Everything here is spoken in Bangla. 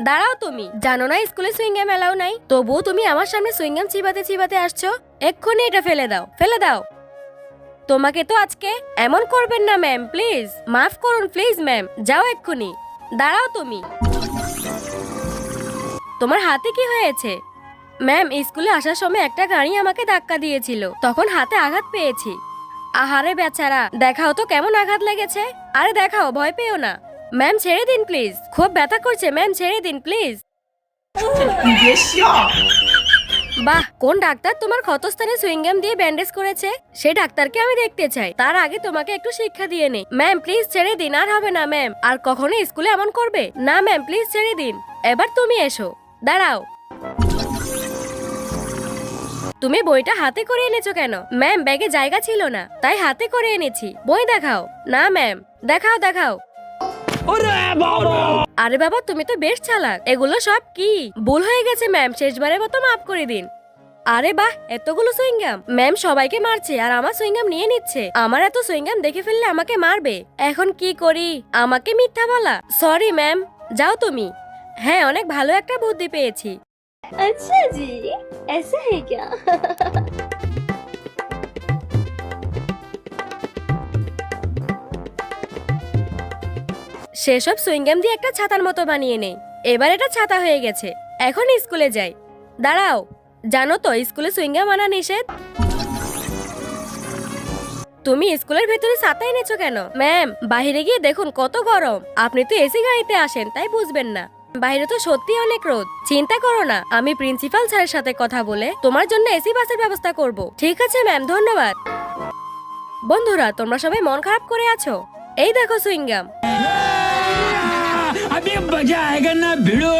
দাঁড়াও, তুমি জানো না স্কুলে সুইংগাম এলাও নাই, তবুও তুমি আমার সামনে সুইংগাম চিবাতে চিবাতে আসছো। এক্ষুনি এটা ফেলে দাও, ফেলে দাও। তোমাকে তো আজকে এমন করবেন না ম্যাম, প্লিজ মাফ করুন প্লিজ ম্যাম, যাও এক্ষুনি। দাঁড়াও তুমি, তোমার হাতে কি হয়েছে? ম্যাম, স্কুলে আসার সময় একটা গাড়ি আমাকে ধাক্কা দিয়েছিল, তখন হাতে আঘাত পেয়েছি। আহারে বেচারা, দেখাও তো কেমন আঘাত লেগেছে। আরে দেখাও, ভয় পেও না। ম্যাম ছেড়ে দিন প্লিজ, খুব ব্যথা করছে ম্যাম, ছেড়ে দিন প্লিজ। বাহ, কোন ডাক্তার তোমার ক্ষতস্থানে সুইংগাম দিয়ে ব্যান্ডেজ করেছে সেই ডাক্তারকে আমি দেখতে চাই। তার আগে তোমাকে একটু শিক্ষা দিয়ে নেই। ম্যাম প্লিজ ছেড়ে দিন, আর হবে না ম্যাম, আর কখনো স্কুলে এমন করবে না ম্যাম, প্লিজ ছেড়ে দিন। এবার তুমি এসো, দাঁড়াও। তুমি বইটা হাতে করে এনেছো কেন? ম্যাম ব্যাগে জায়গা ছিল না, তাই হাতে করে এনেছি। বই দেখাও। না ম্যাম, দেখাও দেখাও। আরে বাবা, তুমি তো বেশ চালাক। এগুলো সব কি? ভুল হয়ে গেছে ম্যাম, শেষবারের মতো মাফ করে দিন। আরে বাহ, এতগুলো সুইংগাম! ম্যাম সবাইকে মারছে আর আমার সুইংগাম নিয়ে নিচ্ছে। আমার এত সুইংগাম দেখে ফেললে আমাকে মারবে। এখন কি করি? আমাকে মিথ্যা বলা? সরি ম্যাম, যাও তুমি। হ্যাঁ, অনেক ভালো একটা বুদ্ধি পেয়েছি। अच्छा जी, ऐसा है क्या? সেসব সুইংগাম দিয়ে একটা ছাতার মতো বানিয়ে নেই। এবার এটা ছাতা হয়ে গেছে। এখন স্কুলে যাই। দাঁড়াও, জানো তো স্কুলে সুইংগাম আনা নিষেধ। তুমি স্কুলের ভেতরে ছাতা এনেছো কেন? ম্যাম বাইরে গিয়ে দেখুন কত গরম। আপনি তো এসি গাড়িতে আসেন, তাই বুঝবেন না। বাইরে তো সত্যি অনেক রোদ। চিন্তা করো না, আমি প্রিন্সিপাল স্যারের সাথে কথা বলে তোমার জন্য এসি বাসের ব্যবস্থা করব। ঠিক আছে ম্যাম, ধন্যবাদ। বন্ধুরা, তোমরা সবাই মন খারাপ করে আছো? এই দেখো সুইংগাম। अभी मजा आएगा ना भिड़ो।